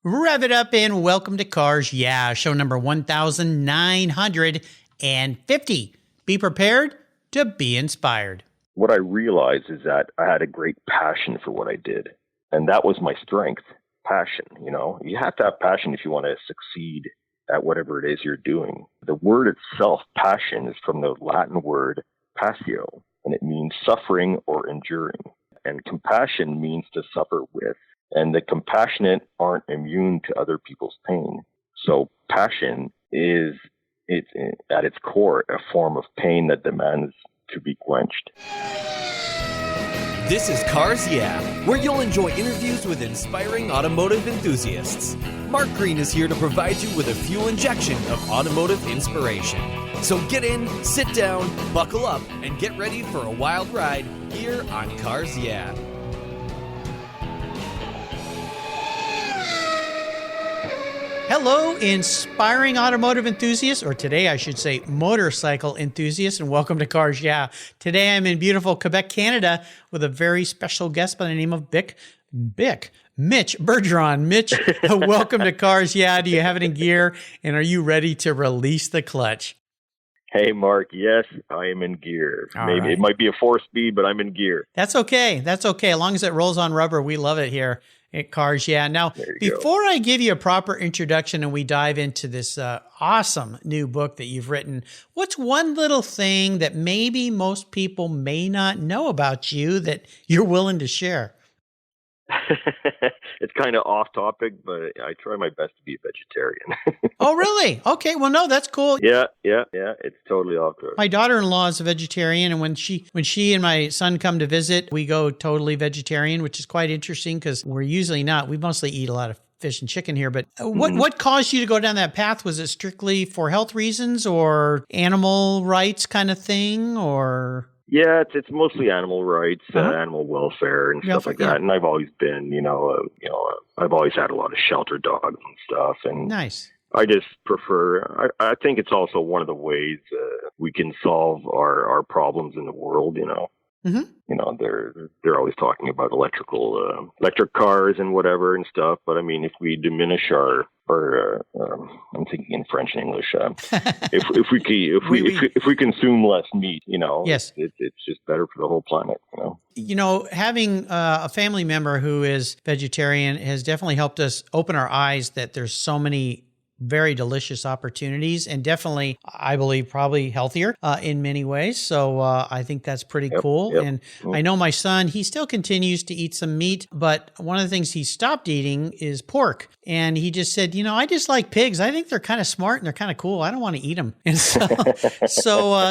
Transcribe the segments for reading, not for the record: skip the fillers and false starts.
Rev it up and welcome to Cars Yeah, show number 1950. Be prepared to be inspired. What I realized is that I had a great passion for what I did. And that was my strength, passion. You know, you have to have passion if you want to succeed at whatever it is you're doing. The word itself, passion, is from the Latin word passio, and it means suffering or enduring. And compassion means to suffer with. And the compassionate aren't immune to other people's pain. So passion is, at its core, a form of pain that demands to be quenched. This is Cars Yeah, where you'll enjoy interviews with inspiring automotive enthusiasts. Mark Green is here to provide you with a fuel injection of automotive inspiration. So get in, sit down, buckle up, and get ready for a wild ride here on Cars Yeah. Hello, inspiring automotive enthusiasts, or today I should say motorcycle enthusiasts, and welcome to Cars Yeah. Today I'm in beautiful Quebec, Canada, with a very special guest by the name of Mitch Bergeron. Mitch, welcome to Cars Yeah. Do you have it in gear, and are you ready to release the clutch? Hey, Mark. Yes, I am in gear. Maybe right. It might be a 4-speed, but I'm in gear. That's okay. That's okay. As long as it rolls on rubber, we love it here at Cars Yeah. Now, before I give you a proper introduction and we dive into this awesome new book that you've written, what's one little thing that maybe most people may not know about you that you're willing to share? It's kind of off topic, but I try my best to be a vegetarian. Oh, really? Okay. Well, no, that's cool. Yeah. It's totally off topic. My daughter-in-law is a vegetarian, and when she and my son come to visit, we go totally vegetarian, which is quite interesting because we're usually not. We mostly eat a lot of fish and chicken here. But what caused you to go down that path? Was it strictly for health reasons or animal rights kind of thing, or? Yeah, it's mostly animal rights, animal welfare and stuff like that. And I've always been, I've always had a lot of shelter dogs and stuff. And nice. I just prefer. I think it's also one of the ways we can solve our problems in the world. Mm-hmm. They're always talking about electric cars and whatever and stuff. But I mean, if we diminish our I'm thinking in French and English. If we consume less meat, yes, it's just better for the whole planet. Having a family member who is vegetarian has definitely helped us open our eyes that there's so many very delicious opportunities, and definitely, I believe, probably healthier in many ways. So I think that's pretty cool. Yep. And I know my son, he still continues to eat some meat, but one of the things he stopped eating is pork. And he just said, I just like pigs. I think they're kind of smart and they're kind of cool. I don't want to eat them. And so I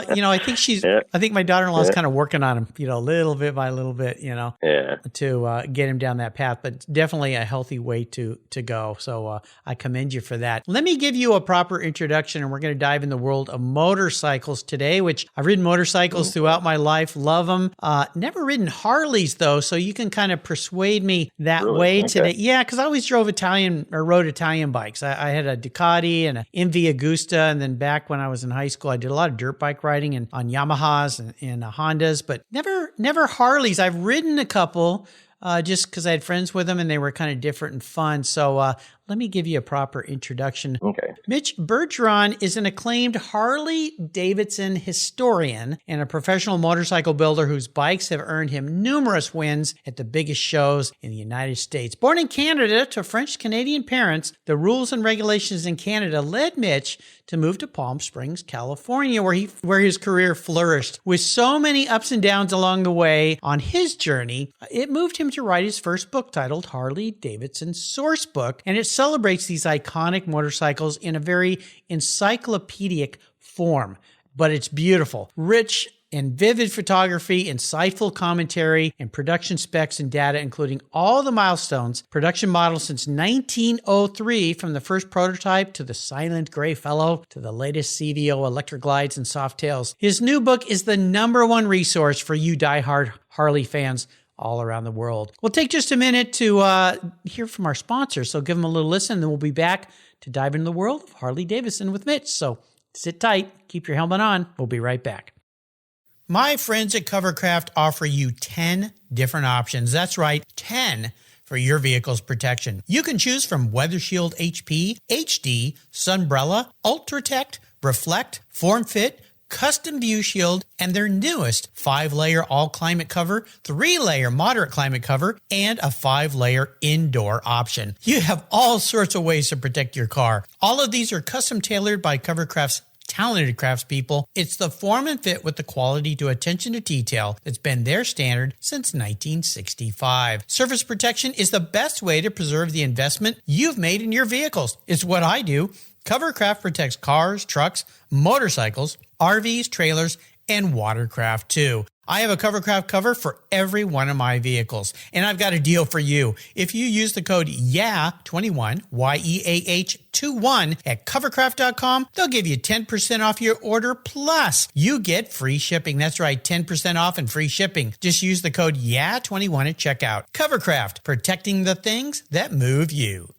think my daughter-in-law is kind of working on him, little bit by little bit, to get him down that path. But definitely a healthy way to go. So I commend you for that. Let me give you a proper introduction, and we're going to dive in the world of motorcycles today, which I've ridden motorcycles throughout my life, love them. Never ridden Harleys, though, so you can kind of persuade me that way today. Yeah, because I always rode Italian bikes. I had a Ducati and an MV Agusta, and then back when I was in high school, I did a lot of dirt bike riding on Yamahas and Hondas, but never Harleys. I've ridden a couple just because I had friends with them, and they were kind of different and fun. So let me give you a proper introduction. Okay. Mitch Bergeron is an acclaimed Harley Davidson historian and a professional motorcycle builder whose bikes have earned him numerous wins at the biggest shows in the United States. Born in Canada to French-Canadian parents, the rules and regulations in Canada led Mitch to move to Palm Springs, California, where his career flourished. With so many ups and downs along the way on his journey, it moved him to write his first book titled Harley Davidson Source Book, and it celebrates these iconic motorcycles in a very encyclopedic form. But it's beautiful, rich and vivid photography, insightful commentary, and production specs and data, including all the milestones, production models since 1903, from the first prototype to the silent gray fellow to the latest CVO electric glides and Softails. His new book is the #1 resource for you diehard Harley fans all around the world. We'll take just a minute to hear from our sponsors, so give them a little listen, and then we'll be back to dive into the world of Harley Davidson with Mitch. So sit tight, keep your helmet on. We'll be right back. My friends at Covercraft offer you 10 different options. That's right, 10 for your vehicle's protection. You can choose from Weather Shield HP, HD, Sunbrella, Ultratect, Reflect, Form Fit, Custom View Shield, and their newest 5-layer all-climate cover, 3-layer moderate climate cover, and a 5-layer indoor option. You have all sorts of ways to protect your car. All of these are custom tailored by Covercraft's talented craftspeople. It's the form and fit with the quality to attention to detail that's been their standard since 1965. Surface protection is the best way to preserve the investment you've made in your vehicles. It's what I do. Covercraft protects cars, trucks, motorcycles, RVs, trailers, and watercraft too. I have a Covercraft cover for every one of my vehicles, and I've got a deal for you. If you use the code YEAH21, YEAH21 at covercraft.com, they'll give you 10% off your order, plus you get free shipping. That's right, 10% off and free shipping. Just use the code YEAH21 at checkout. Covercraft, protecting the things that move you.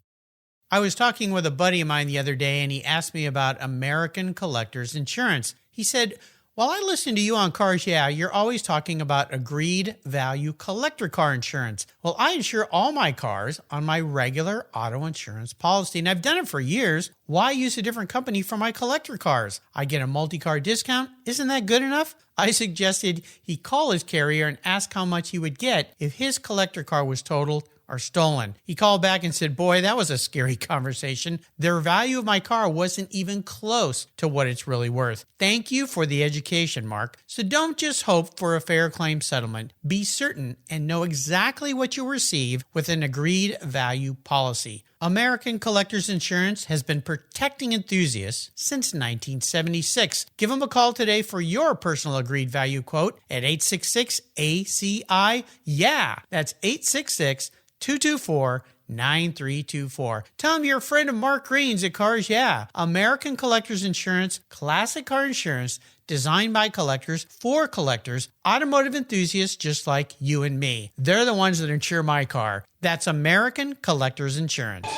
I was talking with a buddy of mine the other day, and he asked me about American Collectors Insurance. He said, while I listen to you on Cars Yeah, you're always talking about agreed value collector car insurance. Well, I insure all my cars on my regular auto insurance policy, and I've done it for years. Why use a different company for my collector cars? I get a multi-car discount. Isn't that good enough? I suggested he call his carrier and ask how much he would get if his collector car was totaled or stolen. He called back and said, boy, that was a scary conversation. The value of my car wasn't even close to what it's really worth. Thank you for the education, Mark. So don't just hope for a fair claim settlement. Be certain and know exactly what you'll receive with an agreed value policy. American Collectors Insurance has been protecting enthusiasts since 1976. Give them a call today for your personal agreed value quote at 866-ACI-YEAH. That's 866-224-9324. Tell them you're a friend of Mark Green's at Cars Yeah. American Collectors Insurance, classic car insurance, designed by collectors for collectors, automotive enthusiasts just like you and me. They're the ones that insure my car. That's American Collectors Insurance.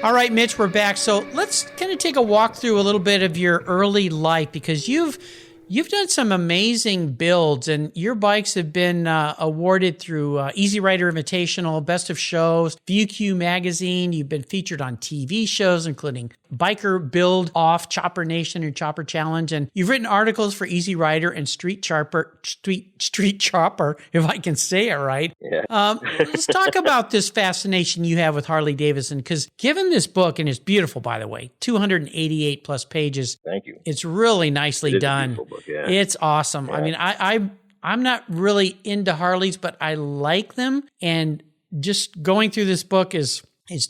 All right, Mitch, we're back. So let's kind of take a walk through a little bit of your early life, because you've done some amazing builds, and your bikes have been awarded through Easy Rider Invitational, Best of Shows, VQ Magazine. You've been featured on TV shows, including Biker Build Off, Chopper Nation, and Chopper Challenge. And you've written articles for Easy Rider and Street Chopper, if I can say it right. Yeah. Let's talk about this fascination you have with Harley Davidson, because given this book, and it's beautiful, by the way, 288 plus pages. Thank you. It's really nicely done. Yeah. It's awesome. Yeah. I mean, I'm not really into Harleys, but I like them. And just going through this book is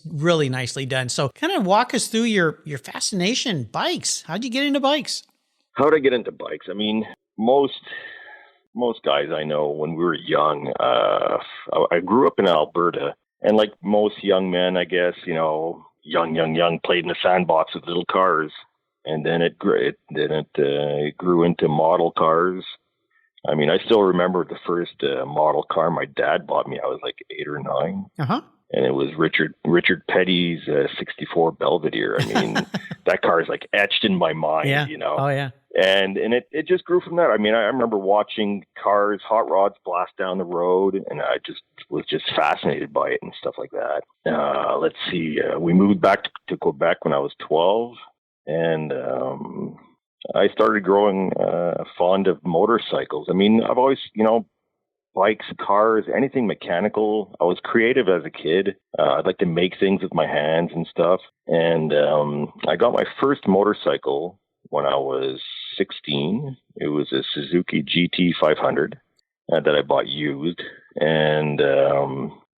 really nicely done. So kind of walk us through your fascination, bikes. How'd you get into bikes? How did I get into bikes? I mean, most guys I know, when we were young, I grew up in Alberta, and like most young men, I guess, young, played in the sandbox with little cars. And then it grew into model cars. I mean, I still remember the first model car my dad bought me. I was like 8 or 9. Uh-huh. And it was Richard Petty's 64 Belvedere. I mean, that car is like etched in my mind, Yeah. Oh, yeah. And it just grew from there. I mean, I remember watching cars, hot rods blast down the road, and I was fascinated by it and stuff like that. Let's see. We moved back to Quebec when I was 12. And I started growing fond of motorcycles. I mean, I've always, bikes, cars, anything mechanical. I was creative as a kid. I'd like to make things with my hands and stuff. And I got my first motorcycle when I was 16. It was a Suzuki GT 500 that I bought used. And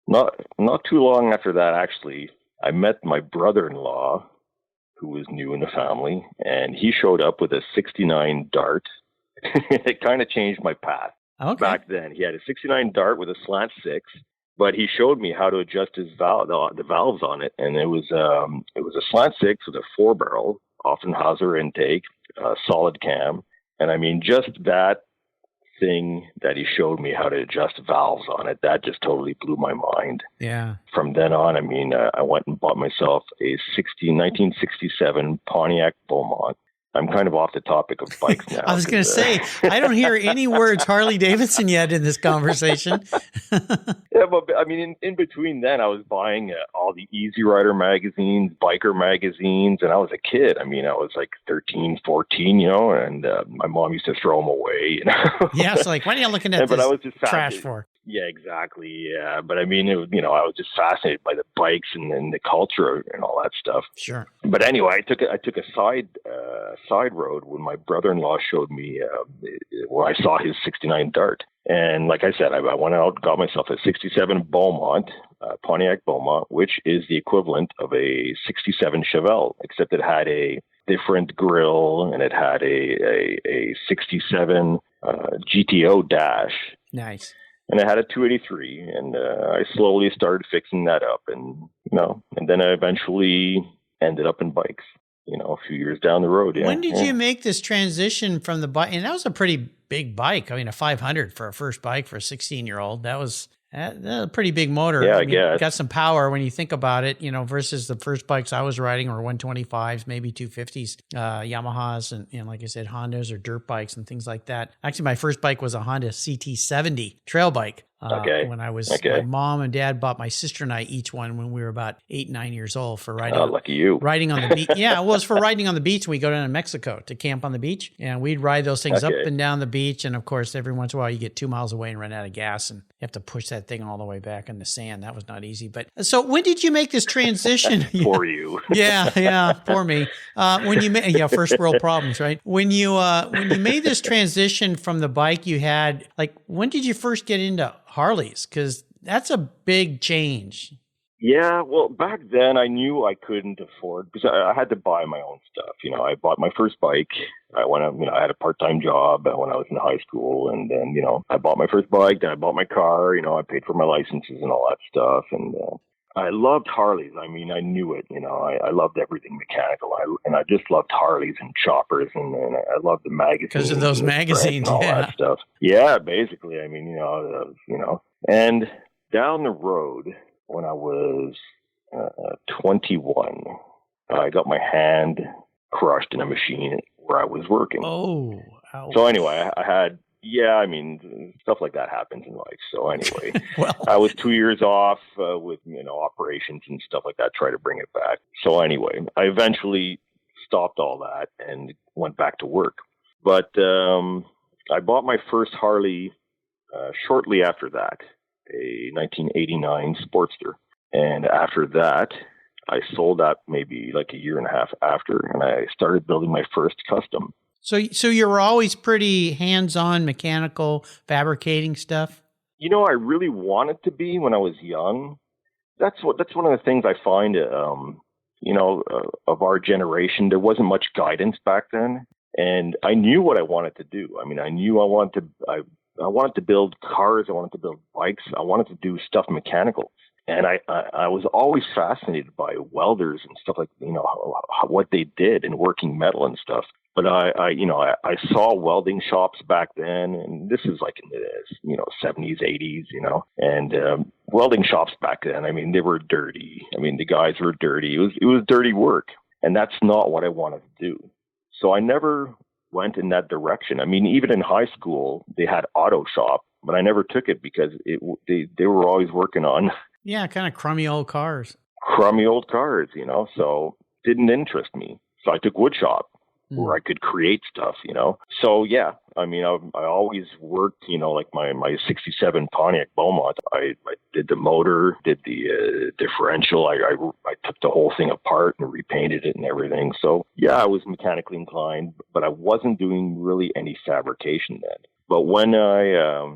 not too long after that, actually, I met my brother-in-law, who was new in the family, and he showed up with a 69 Dart. It kind of changed my path. Okay. Back then, he had a 69 Dart with a slant 6, but he showed me how to adjust his the valves on it, and it was a slant 6 with a 4-barrel Offenhauser intake, solid cam, and I mean, just that thing that he showed me how to adjust valves on it, that just totally blew my mind. Yeah. From then on, I mean, I went and bought myself a 1967 Pontiac Beaumont, I'm kind of off the topic of bikes now. I was going to say, I don't hear any words Harley Davidson yet in this conversation. Yeah, but I mean, in between then, I was buying all the Easy Rider magazines, biker magazines, and I was a kid. I mean, I was like 13, 14, and my mom used to throw them away. Yeah, it's like, what are you looking at but I was just trash for? Yeah, exactly. Yeah, but I mean, I was just fascinated by the bikes and the culture and all that stuff. Sure. But anyway, I took a side road when my brother-in-law showed me where I saw his '69 Dart, and like I said, I went out, got myself a '67 Beaumont, Pontiac Beaumont, which is the equivalent of a '67 Chevelle, except it had a different grille and it had a '67 GTO dash. Nice. And I had a 283, and I slowly started fixing that up, and then I eventually ended up in bikes, a few years down the road. Yeah. When did you make this transition from the bike? And that was a pretty big bike. I mean, a 500 for a first bike for a 16-year-old. That was a pretty big motor. Yeah, I guess. Got some power when you think about it, versus the first bikes I was riding were 125s, maybe 250s, Yamahas, and like I said, Hondas or dirt bikes and things like that. Actually, my first bike was a Honda CT70 trail bike. When I was, my mom and dad bought my sister and I each one when we were about 8, 9 years old for riding. Oh, lucky you. Riding on the beach. Yeah, it was for riding on the beach. We go down to Mexico to camp on the beach, and we'd ride those things up and down the beach. And of course, every once in a while, you get 2 miles away and run out of gas, and you have to push that thing all the way back in the sand. That was not easy. But so, when did you make this transition? For you. Yeah, for me. When you made first world problems, right? When you made this transition from the bike you had, like, when did you first get into Harleys? Because that's a big change. Yeah, well, back then I knew I couldn't afford, because I had to buy my own stuff. I bought my first bike. I had a part-time job when I was in high school, and then, I bought my first bike, then I bought my car, I paid for my licenses and all that stuff, and I loved Harleys. I mean, I knew it, I loved everything mechanical, and I just loved Harleys and choppers, and I loved the magazines. Because of those magazines, and all that stuff. Yeah, basically, I mean, and down the road, when I was 21, I got my hand crushed in a machine where I was working. Oh, ouch. So anyway, I had, stuff like that happens in life. So anyway, well, I was 2 years off with, operations and stuff like that, try to bring it back. So anyway, I eventually stopped all that and went back to work. But I bought my first Harley shortly after that, a 1989 Sportster. And after that, I sold that maybe like a year and a half after, and I started building my first custom. So you were always pretty hands-on, mechanical, fabricating stuff? I really wanted to be when I was young. That's one of the things I find, of our generation. There wasn't much guidance back then, and I knew what I wanted to do. I mean, I knew I wanted to build cars. I wanted to build bikes. I wanted to do stuff mechanical. And I was always fascinated by welders and stuff like, what they did in working metal and stuff. But I saw welding shops back then, and this is like in the 70s, 80s, and welding shops back then, I mean, they were dirty. I mean, the guys were dirty. It was dirty work, and that's not what I wanted to do. So I never went in that direction. I mean, even in high school, they had auto shop, but I never took it because they were always working on kind of crummy old cars. So didn't interest me. So I took wood shop where I could create stuff, So yeah, I mean, I always worked, like my 67 Pontiac Beaumont. I did the motor, did the differential. I took the whole thing apart and repainted it and everything. So yeah, I was mechanically inclined, but I wasn't doing really any fabrication then. But when I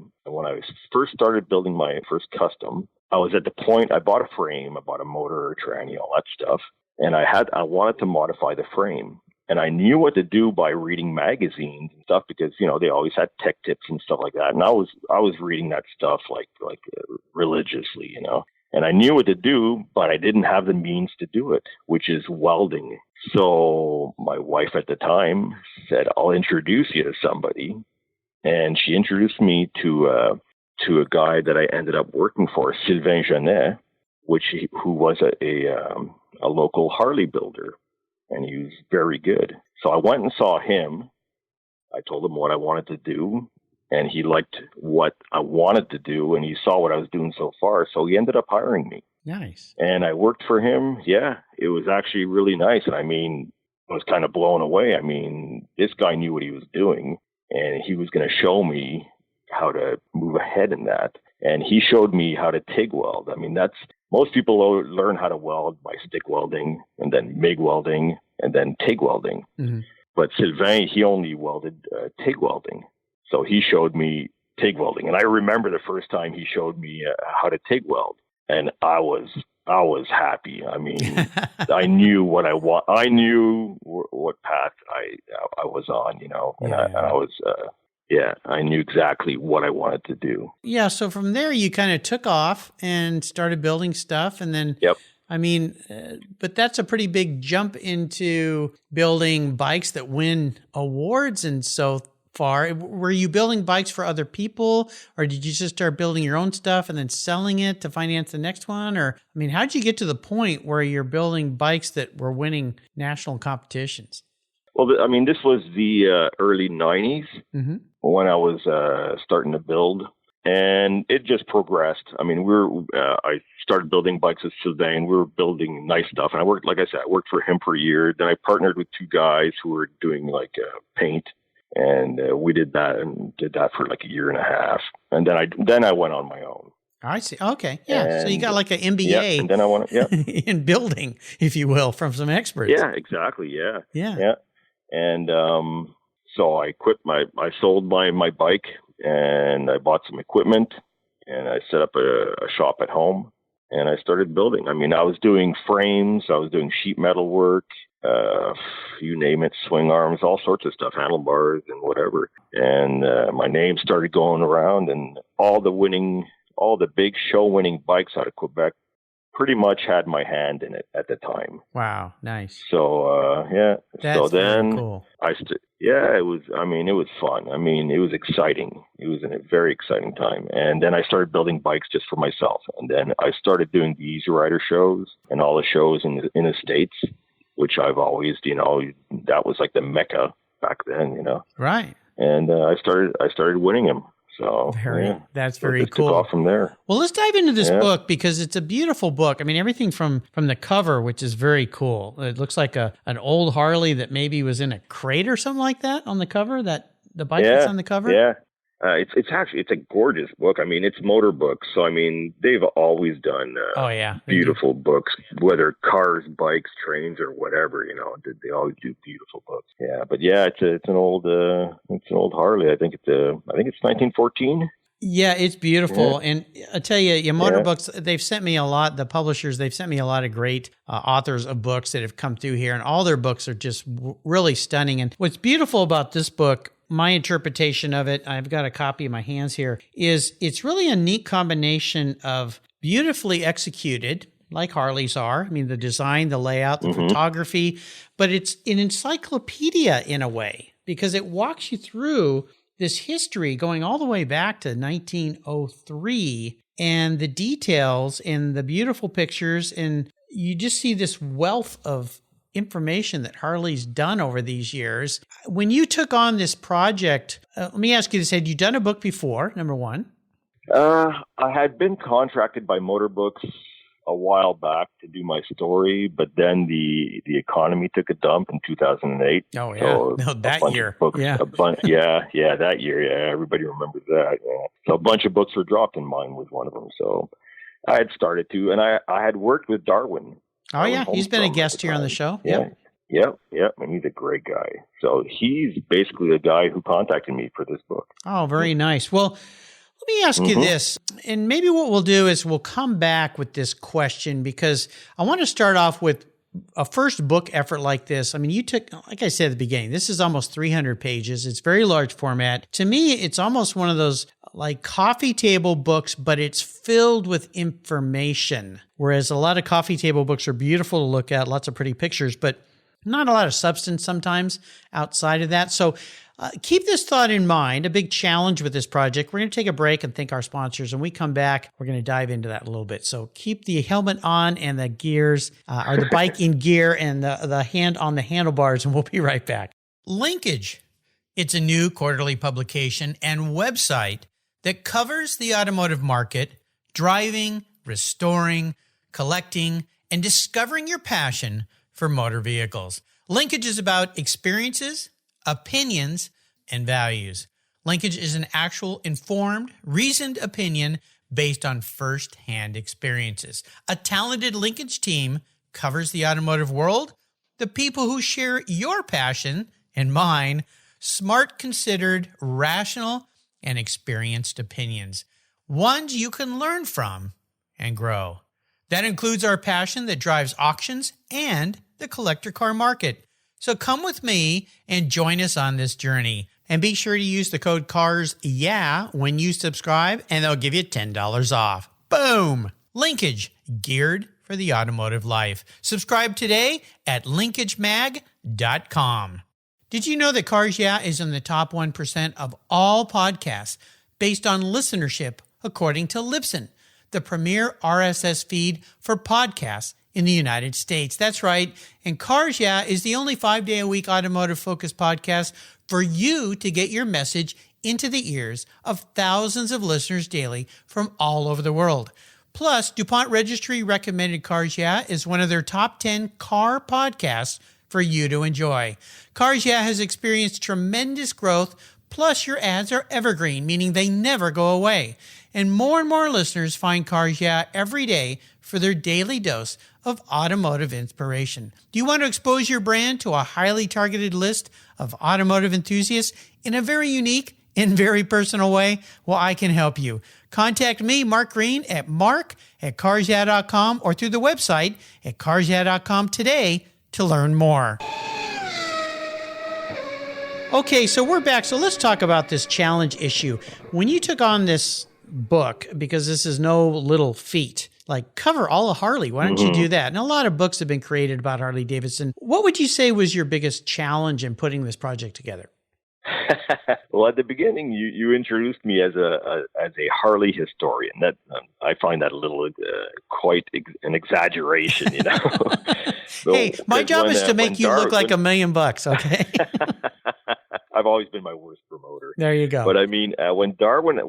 first started building my first custom, I was at the point, I bought a frame, I bought a motor, a tranny, all that stuff. And I wanted to modify the frame. And I knew what to do by reading magazines and stuff because, they always had tech tips and stuff like that. And I was reading that stuff like religiously, and I knew what to do, but I didn't have the means to do it, which is welding. So my wife at the time said, I'll introduce you to somebody. And she introduced me to a guy that I ended up working for, Sylvain Genet, who was a local Harley builder. and he was very good. So I went and saw him. I told him what I wanted to do, and he liked what I wanted to do, and he saw what I was doing so far. So he ended up hiring me. Nice. And I worked for him. Yeah, it was actually really nice. And I mean, I was kind of blown away. I mean, this guy knew what he was doing, and he was going to show me how to move ahead in that. And he showed me how to TIG weld. I mean, most people learn how to weld by stick welding and then MIG welding and then TIG welding. Mm-hmm. But Sylvain, he only welded TIG welding. So he showed me TIG welding. And I remember the first time he showed me how to TIG weld. And I was happy. I mean, I knew what I want. I knew what path I was on, you know, and I was, I knew exactly what I wanted to do. Yeah. So from there, you kind of took off and started building stuff. And then, I mean, but that's a pretty big jump into building bikes that win awards and so far. Were you building bikes for other people, or did you just start building your own stuff and then selling it to finance the next one? Or, I mean, how'd you get to the point where you're building bikes that were winning national competitions? Well, I mean, this was the early 90s when I was starting to build, and it just progressed. I mean, I started building bikes with Sylvain. We were building nice stuff. And I worked for him for a year. Then I partnered with two guys who were doing like paint. And we did that for like a year and a half. And then I went on my own. I see. Okay. Yeah. And so you got like an MBA and then I went, in building, if you will, from some experts. Yeah, exactly. Yeah. Yeah. Yeah. And so I sold my bike and I bought some equipment and I set up a shop at home and I started building. I mean, I was doing frames, I was doing sheet metal work, you name it, swing arms, all sorts of stuff, handlebars and whatever. And my name started going around, and all the big show winning bikes out of Quebec pretty much had my hand in it at the time. Wow, nice. So That's so then very cool. it was fun. I mean, it was exciting. It was a very exciting time. And then I started building bikes just for myself. And then I started doing the Easy Rider shows and all the shows in the States, which I've always, you know, that was like the mecca back then, you know. Right. And I started winning them. So that's very cool. Took off from there. Well, let's dive into this book because it's a beautiful book. I mean, everything from the cover, which is very cool. It looks like an old Harley that maybe was in a crate or something like that on the cover. That the bike that's on the cover. Yeah. It's a gorgeous book. I mean, it's Motorbooks, so I mean, they've always done beautiful books, whether cars, bikes, trains, or whatever. You know, they always do beautiful books. Yeah, but it's an old Harley. I think it's 1914. Yeah, it's beautiful. Yeah. And I tell you, your Motorbooks, they've sent me a lot, the publishers, they've sent me a lot of great authors of books that have come through here, and all their books are just really stunning. And what's beautiful about this book, my interpretation of it, I've got a copy in my hands here, is it's really a neat combination of beautifully executed, like Harleys are. I mean, the design, the layout, the photography, but it's an encyclopedia in a way because it walks you through this history going all the way back to 1903 and the details and the beautiful pictures. And you just see this wealth of information that Harley's done over these years. When you took on this project, let me ask you this. Had you done a book before, number one? I had been contracted by Motorbooks a while back to do my story, but then the economy took a dump in 2008. Oh, yeah. So that year. That year. Yeah, everybody remembers that. Yeah. So a bunch of books were dropped, and mine was one of them. So I had started to, and I had worked with Darwin. Oh, yeah. He's been a guest here on the show. Yeah. Yep. And he's a great guy. So he's basically the guy who contacted me for this book. Oh, very nice. Well, let me ask you this, and maybe what we'll do is we'll come back with this question because I want to start off with a first book effort like this. I mean, you took, like I said at the beginning, this is almost 300 pages. It's very large format. To me, it's almost one of those like coffee table books, but it's filled with information. Whereas a lot of coffee table books are beautiful to look at, lots of pretty pictures, but not a lot of substance sometimes outside of that. So keep this thought in mind. A big challenge with this project. We're going to take a break and thank our sponsors. When we come back, we're going to dive into that a little bit. So keep the helmet on and the gears, or the bike in gear and the hand on the handlebars, and we'll be right back. Linkage. It's a new quarterly publication and website that covers the automotive market, driving, restoring, collecting, and discovering your passion for motor vehicles. Linkage is about experiences, opinions, and values. Linkage is an actual informed, reasoned opinion based on first-hand experiences. A talented linkage team covers the automotive world, the people who share your passion and mine, smart, considered, rational, and experienced opinions, ones you can learn from and grow. That includes our passion that drives auctions and the collector car market. So come with me and join us on this journey. And be sure to use the code CARSYEAH when you subscribe, and they'll give you $10 off. Boom! Linkage, geared for the automotive life. Subscribe today at linkagemag.com. Did you know that Karjat is in the top 1% of all podcasts based on listenership, according to Libsyn, the premier RSS feed for podcasts in the United States? That's right. And Karjat is the only 5-day-a-week automotive-focused podcast for you to get your message into the ears of thousands of listeners daily from all over the world. Plus, DuPont Registry recommended Karjat as one of their top 10 car podcasts for you to enjoy. Karjat has experienced tremendous growth, plus your ads are evergreen, meaning they never go away. And more listeners find Karjat every day for their daily dose of automotive inspiration. Do you want to expose your brand to a highly targeted list of automotive enthusiasts in a very unique and very personal way? Well, I can help you. Contact me, Mark Green, at mark@karjat.com or through the website at karjat.com today to learn more. Okay, so we're back. So let's talk about this challenge issue. When you took on this book, because this is no little feat, like cover all of Harley. Why don't you do that? And a lot of books have been created about Harley Davidson. What would you say was your biggest challenge in putting this project together? Well, at the beginning, you introduced me as a Harley historian. That I find that a little quite an exaggeration, you know. So, hey, my job is to make you look like $1 million. Okay. I've always been my worst promoter. There you go. But I mean, when Darwin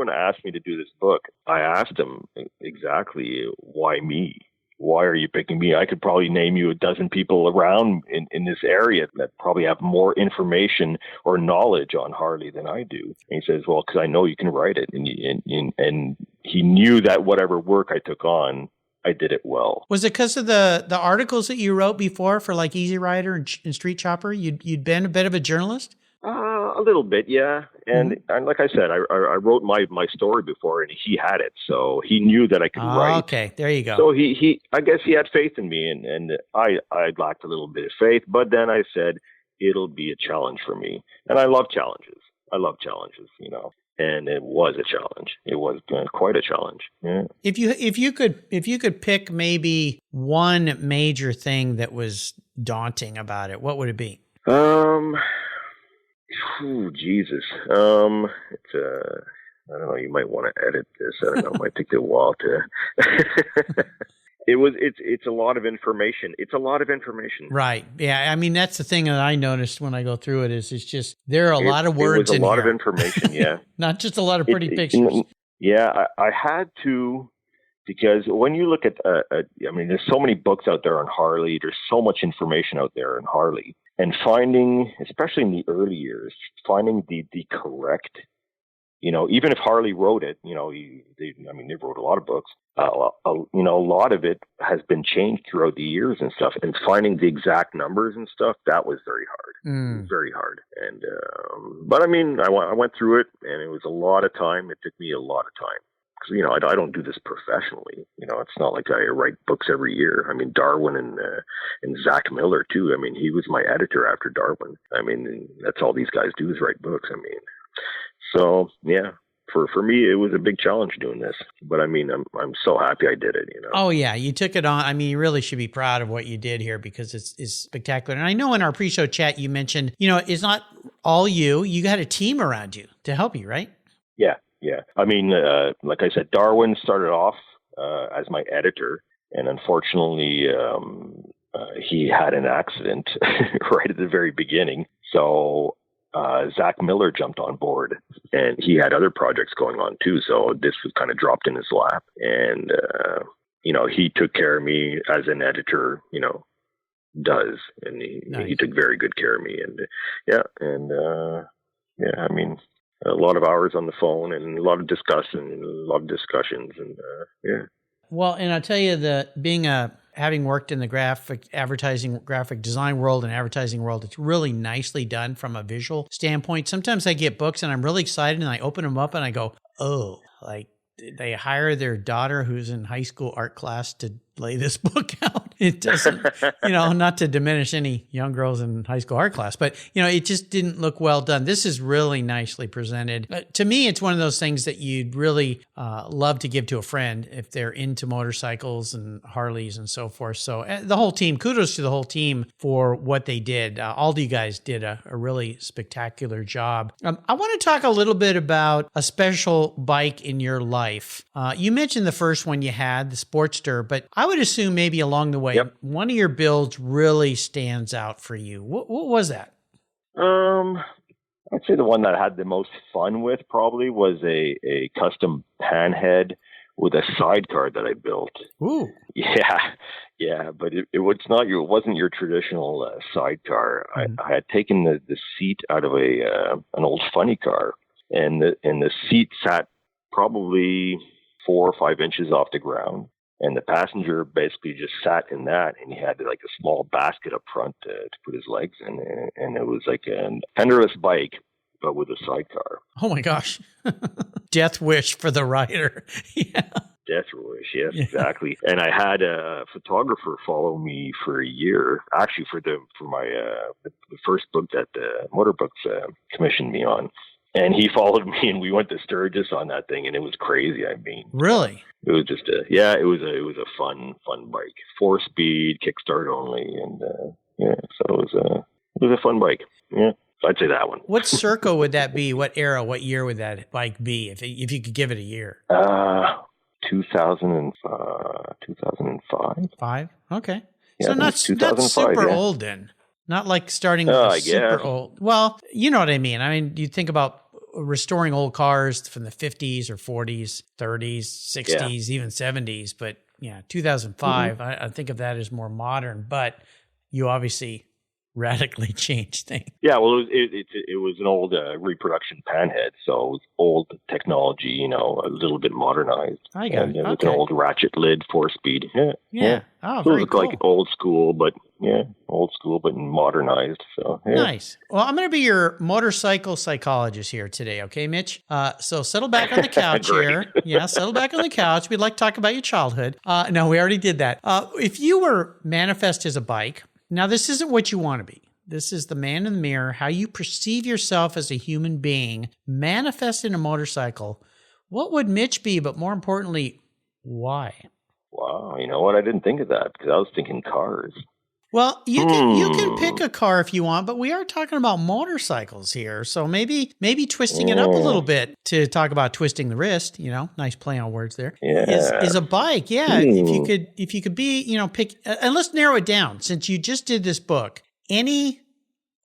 asked me to do this book, I asked him exactly, why me? Why are you picking me? I could probably name you a dozen people around in this area that probably have more information or knowledge on Harley than I do. And he says, well, because I know you can write it. And he knew that whatever work I took on, I did it well. Was it because of the articles that you wrote before for like Easy Rider and Street Chopper? You'd been a bit of a journalist? A little bit, yeah. And like I said, I wrote my story before, and he had it, so he knew that I could write. Okay, there you go. So he I guess he had faith in me, and I lacked a little bit of faith, but then I said it'll be a challenge for me, and I love challenges. You know. And it was a challenge. It was quite a challenge. Yeah. If you could pick maybe one major thing that was daunting about it, what would it be? Jesus. It's I don't know. You might want to edit this. I don't know. It might take a while to. It's a lot of information. It's a lot of information. Right. Yeah. I mean, that's the thing that I noticed when I go through it is it's just, there are a lot of words in here. It was a lot of information. Yeah. Not just a lot of pretty pictures. Yeah. I had to, because when you look at, I mean, there's so many books out there on Harley. There's so much information out there on Harley, and finding, especially in the early years, finding the correct, you know, even if Harley wrote it, you know, they wrote a lot of books. You know, a lot of it has been changed throughout the years and stuff. And finding the exact numbers and stuff, that was very hard. It was very hard. And but I mean, I went through it, and it was a lot of time. It took me a lot of time because you know I don't do this professionally. You know, it's not like I write books every year. I mean, Darwin and Zach Miller too. I mean, he was my editor after Darwin. I mean, that's all these guys do is write books. I mean. So, yeah, for me, it was a big challenge doing this. But I mean, I'm so happy I did it. Oh yeah, you took it on. I mean, you really should be proud of what you did here because it's spectacular. And I know in our pre-show chat you mentioned, it's not all you. You had a team around you to help you, right? Yeah. I mean, like I said, Darwin started off as my editor, and unfortunately, he had an accident right at the very beginning. So Zach Miller jumped on board, and he had other projects going on too. So this was kind of dropped in his lap, and he took care of me as an editor, does, and he took very good care of me, and I mean, a lot of hours on the phone and a lot of discussions, and Well, and I'll tell you that having worked in the graphic design world and advertising world, it's really nicely done from a visual standpoint. Sometimes I get books and I'm really excited and I open them up and I go, oh, like they hire their daughter who's in high school art class to lay this book out. It doesn't, not to diminish any young girls in high school art class, but, it just didn't look well done. This is really nicely presented. To me, it's one of those things that you'd really love to give to a friend if they're into motorcycles and Harleys and so forth. So the whole team, kudos to the whole team for what they did. All of you guys did a really spectacular job. I want to talk a little bit about a special bike in your life. You mentioned the first one you had, the Sportster, but I would assume maybe along the way, one of your builds really stands out for you. What was that? I'd say the one that I had the most fun with probably was a custom panhead with a sidecar that I built. Ooh. Yeah, but it wasn't your traditional sidecar. I had taken the seat out of an old funny car, and the seat sat probably 4 or 5 inches off the ground. And the passenger basically just sat in that, and he had like a small basket up front to put his legs in. And it was like a fenderless bike, but with a sidecar. Oh my gosh. Death wish for the rider. Yeah. Death wish, yes, exactly. And I had a photographer follow me for a year, actually for the first book that Motorbooks commissioned me on. And he followed me, and we went to Sturgis on that thing, and it was crazy. I mean, really, it was just it was a fun bike, 4-speed, kickstart only, and so it was a fun bike. Yeah, I'd say that one. What circa would that be? What era? What year would that bike be? If you could give it a year? 2005. 5? Okay, yeah, so not super old then. Not like starting with super old. Well, you know what I mean. I mean, you think about restoring old cars from the 50s or 40s, 30s, 60s, even 70s. But 2005, I think of that as more modern. But you obviously radically changed things. Yeah, well, it was an old reproduction panhead, so it was old technology, a little bit modernized. I got it. With an old ratchet lid, 4-speed. Yeah. Oh, so very it looked cool. like old school, but modernized. So Nice. Well, I'm going to be your motorcycle psychologist here today, okay, Mitch? So settle back on the couch here. Yeah, settle back on the couch. We'd like to talk about your childhood. No, we already did that. If you were manifest as a bike, now this isn't what you want to be. This is the man in the mirror, how you perceive yourself as a human being, manifest in a motorcycle. What would Mitch be, but more importantly, why? Wow, you know what? I didn't think of that because I was thinking cars. Well, you can pick a car if you want, but we are talking about motorcycles here. So maybe twisting it up a little bit to talk about twisting the wrist, nice play on words there. Yeah. Is a bike. Yeah. If you could be, pick, and let's narrow it down since you just did this book, any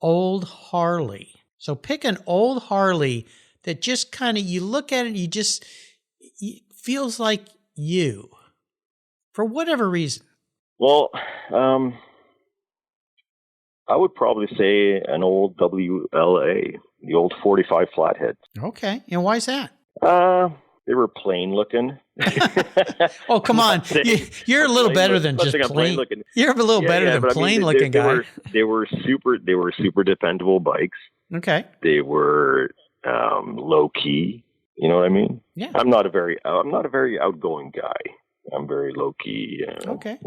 old Harley. So pick an old Harley that just kind of, you look at it, it feels like you for whatever reason. Well, I would probably say an old WLA, the old 45 flathead. Okay. And why is that? They were plain looking. Oh, come on. You're a little better than just plain looking. You're a little better than plain looking guy. They were super dependable bikes. Okay. They were low key. You know what I mean? Yeah. I'm not a very outgoing guy. I'm very low key. Okay.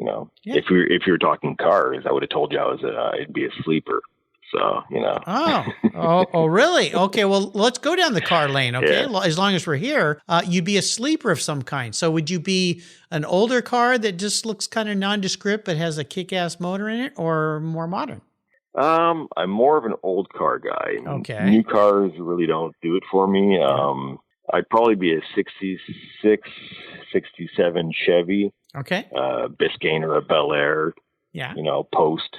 If you're talking cars, I would have told you I'd be a sleeper. So, Oh, really? Okay, well, let's go down the car lane, okay? Yeah. As long as we're here, you'd be a sleeper of some kind. So would you be an older car that just looks kind of nondescript but has a kick-ass motor in it, or more modern? I'm more of an old car guy. Okay. New cars really don't do it for me. I'd probably be a 66, 67 Chevy. Okay. Biscayne or a Bel Air. Yeah. Post.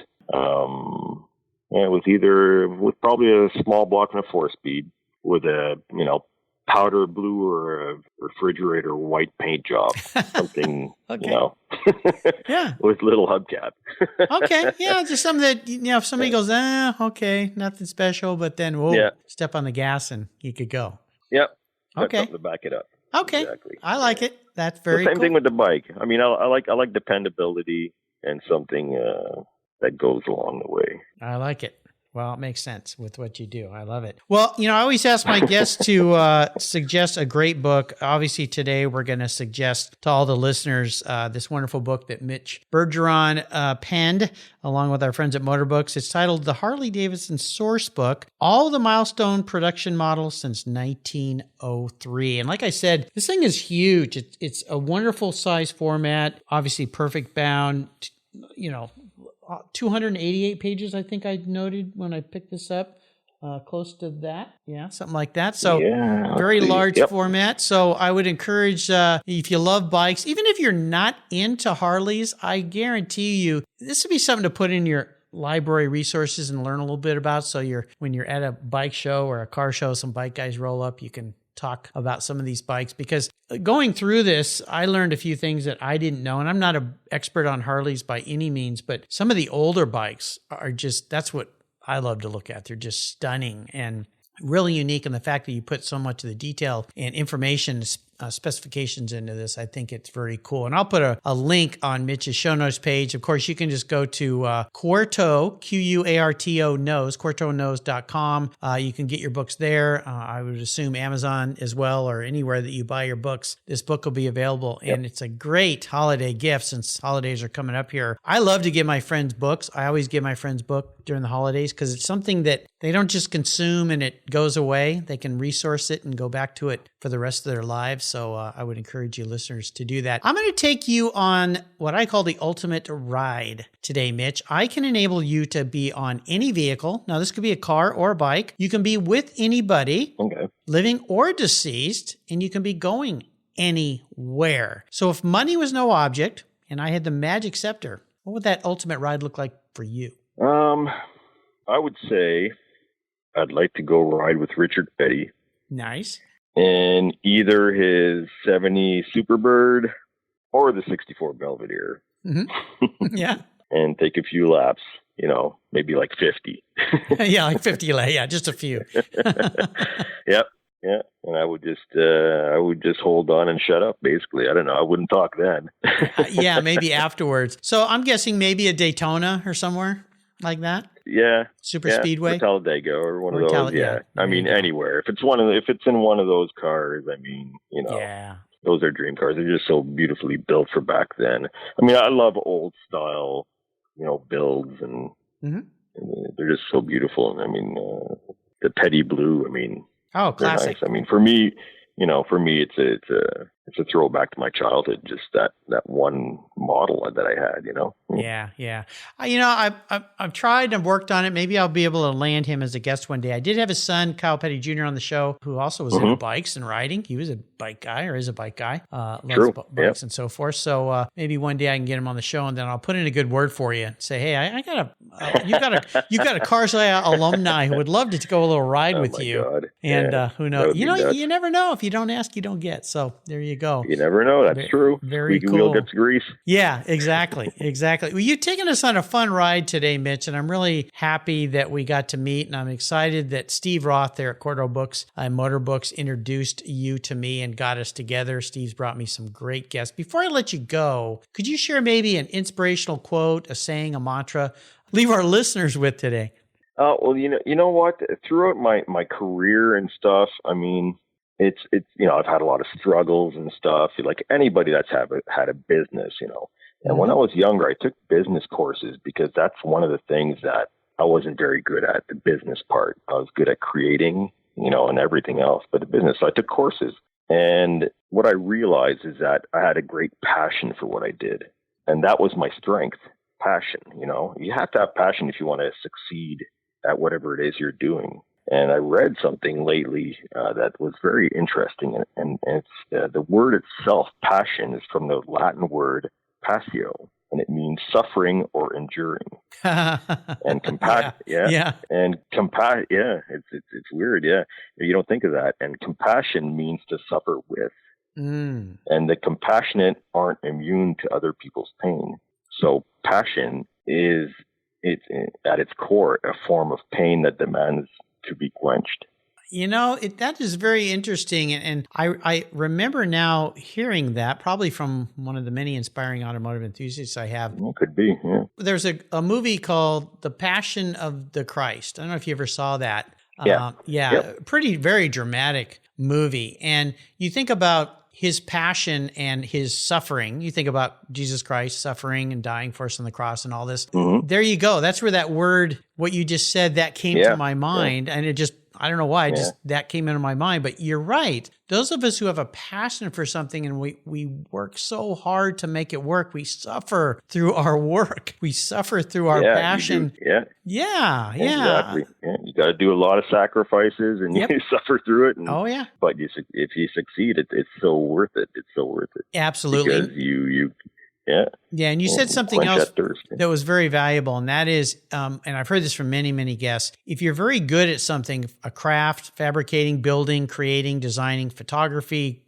With probably a small block and a 4-speed with a, powder blue or a refrigerator white paint job. Something, Okay. Yeah. with little hubcap. Okay. Yeah. Just something that, if somebody goes, okay, nothing special, but then, step on the gas and you could go. Yep. Okay. Something to back it up. Okay. Exactly. I like it. That's very the same cool. thing with the bike. I mean, I like dependability and something that goes along the way. I like it. Well, it makes sense with what you do. I love it. Well, I always ask my guests to suggest a great book. Obviously, today we're going to suggest to all the listeners this wonderful book that Mitch Bergeron penned along with our friends at Motorbooks. It's titled The Harley Davidson Source Book, All the Milestone Production Models Since 1903. And like I said, this thing is huge. It's a wonderful size format, obviously perfect bound, 288 pages, I think I noted when I picked this up. Close to that. Yeah, something like that. So very large format. So I would encourage, if you love bikes, even if you're not into Harleys, I guarantee you this would be something to put in your library resources and learn a little bit about. So when you're at a bike show or a car show, some bike guys roll up, you can talk about some of these bikes, because going through this, I learned a few things that I didn't know. And I'm not an expert on Harleys by any means, but some of the older bikes are that's what I love to look at. They're just stunning and really unique. And the fact that you put so much of the detail and information specifications into this, I think it's very cool. And I'll put a link on Mitch's show notes page. Of course, you can just go to Quarto, Quarto knows, quartoknows.com. You can get your books there. I would assume Amazon as well, or anywhere that you buy your books. This book will be available, and it's a great holiday gift since holidays are coming up here. I love to give my friends books. I always give my friends book during the holidays because it's something that they don't just consume and it goes away. They can resource it and go back to it for the rest of their lives. So I would encourage you listeners to do that. I'm going to take you on what I call the ultimate ride today, Mitch. I can enable you to be on any vehicle. Now, this could be a car or a bike. You can be with anybody, living or deceased, and you can be going anywhere. So if money was no object and I had the magic scepter, what would that ultimate ride look like for you? I would say I'd like to go ride with Richard Petty. Nice. In either his 70 Superbird or the 64 Belvedere. Mm-hmm. Yeah. And take a few laps, maybe like 50. Yeah, like 50. Yeah, just a few. Yep. Yeah. And I would just hold on and shut up, basically. I don't know. I wouldn't talk then. Yeah, maybe afterwards. So I'm guessing maybe a Daytona or somewhere like that? Yeah. Super Speedway? Or Talladega or one of those. Yeah. I mean, anywhere. If it's in one of those cars, Yeah. Those are dream cars. They're just so beautifully built for back then. I mean, I love old style, builds and they're just so beautiful. And I mean, the Petty Blue, oh, classic. Nice. I mean, for me, it's a throwback to my childhood. Just that one model that I had, Yeah. I've tried and worked on it. Maybe I'll be able to land him as a guest one day. I did have his son, Kyle Petty Jr. on the show, who also was into bikes and riding. He was a bike guy or is a bike guy. Loves bikes and so forth. So maybe one day I can get him on the show and then I'll put in a good word for you. Say, hey, you've got a Karjat alumni who would love to go a little ride with you. God. And yeah, who knows? You never know. If you don't ask, you don't get. So there you go. You never know. That's true. Very cool. Wheel gets grease. Yeah, exactly. Well, you've taken us on a fun ride today, Mitch, and I'm really happy that we got to meet, and I'm excited that Steve Roth there at Motorbooks and Motorbooks introduced you to me and got us together. Steve's brought me some great guests. Before I let you go, could you share maybe an inspirational quote, a saying, a mantra, leave our listeners with today? Well, you know what? Throughout my career and stuff, it's I've had a lot of struggles and stuff. Like anybody that's had a business, And when I was younger, I took business courses because that's one of the things that I wasn't very good at the business part. I was good at creating, and everything else, but the business, I took courses. And what I realized is that I had a great passion for what I did. And that was my strength, passion. You have to have passion if you want to succeed at whatever it is you're doing. And I read something lately that was very interesting. And it's the word itself, passion, is from the Latin word passio, and it means suffering or enduring. And compassion, it's weird, yeah. You don't think of that. And compassion means to suffer with. And the compassionate aren't immune to other people's pain. So passion is, at its core, a form of pain that demands to be quenched. That is very interesting. And I remember now hearing that, probably from one of the many inspiring automotive enthusiasts I have. It could be, yeah. There's a movie called The Passion of the Christ. I don't know if you ever saw that. Pretty, very dramatic movie. And you think about his passion and his suffering. You think about Jesus Christ suffering and dying for us on the cross and all this. Mm-hmm. There you go. That's where that word, what you just said, that came to my mind. And it just, I don't know why, that came into my mind. But you're right. Those of us who have a passion for something and we work so hard to make it work, we suffer through our work. We suffer through our passion. Yeah. Exactly. Yeah. You got to do a lot of sacrifices and you suffer through it. And, but if you succeed, it's so worth it. It's so worth it. Absolutely. Because you and you said something else that was very valuable, and that is, and I've heard this from many, many guests, if you're very good at something, a craft, fabricating, building, creating, designing, photography,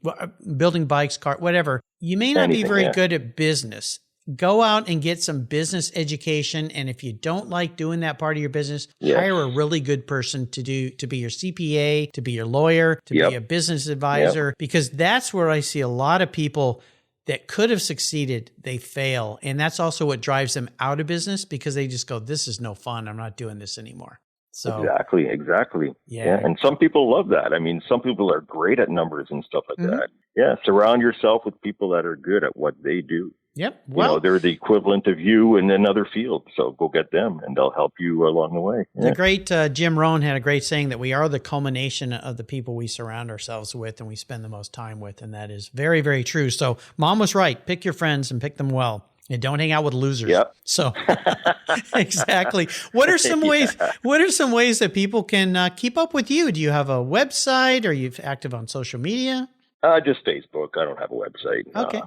building bikes, car, whatever, you may not be very good at business. Go out and get some business education, and if you don't like doing that part of your business, hire a really good person to be your CPA, to be your lawyer, to be a business advisor, because that's where I see a lot of people that could have succeeded, they fail. And that's also what drives them out of business, because they just go, this is no fun. I'm not doing this anymore. So Exactly. Yeah. And some people love that. I mean, some people are great at numbers and stuff like that. Yeah. Surround yourself with people that are good at what they do. Yep. Well, they're the equivalent of you in another field. So go get them and they'll help you along the way. Yeah. The great Jim Rohn had a great saying that we are the culmination of the people we surround ourselves with and we spend the most time with. And that is very, very true. So Mom was right. Pick your friends and pick them well. And don't hang out with losers. Yep. So exactly. What are some ways that people can keep up with you? Do you have a website? Are you active on social media? Just Facebook. I don't have a website. Okay.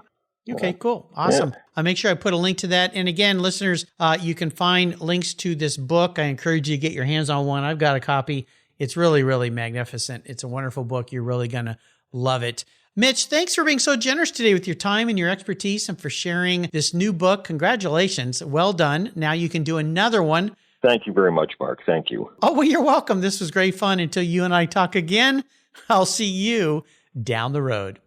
Okay, cool. Awesome. Yeah. I'll make sure I put a link to that. And again, listeners, you can find links to this book. I encourage you to get your hands on one. I've got a copy. It's really, really magnificent. It's a wonderful book. You're really going to love it. Mitch, thanks for being so generous today with your time and your expertise and for sharing this new book. Congratulations. Well done. Now you can do another one. Thank you very much, Mark. Thank you. Oh, well, you're welcome. This was great fun. Until you and I talk again, I'll see you down the road.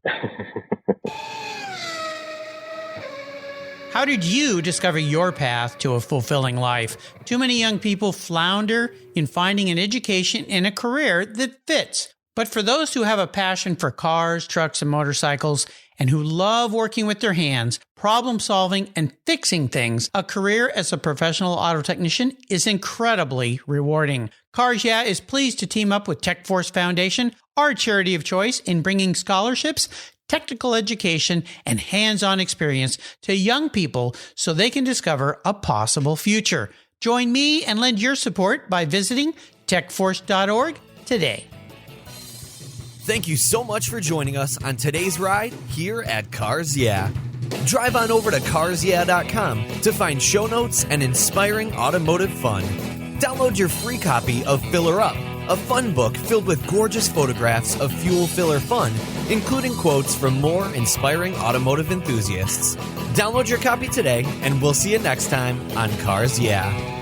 How did you discover your path to a fulfilling life? Too many young people flounder in finding an education and a career that fits. But for those who have a passion for cars, trucks, and motorcycles, and who love working with their hands, problem solving, and fixing things, a career as a professional auto technician is incredibly rewarding. Karjat is pleased to team up with TechForce Foundation, our charity of choice, in bringing scholarships, technical education, and hands-on experience to young people so they can discover a possible future. Join me and lend your support by visiting techforce.org today. Thank you so much for joining us on today's ride here at Cars Yeah. Drive on over to carsyeah.com to find show notes and inspiring automotive fun. Download your free copy of Filler Up, a fun book filled with gorgeous photographs of fuel filler fun, including quotes from more inspiring automotive enthusiasts. Download your copy today, and we'll see you next time on Cars Yeah.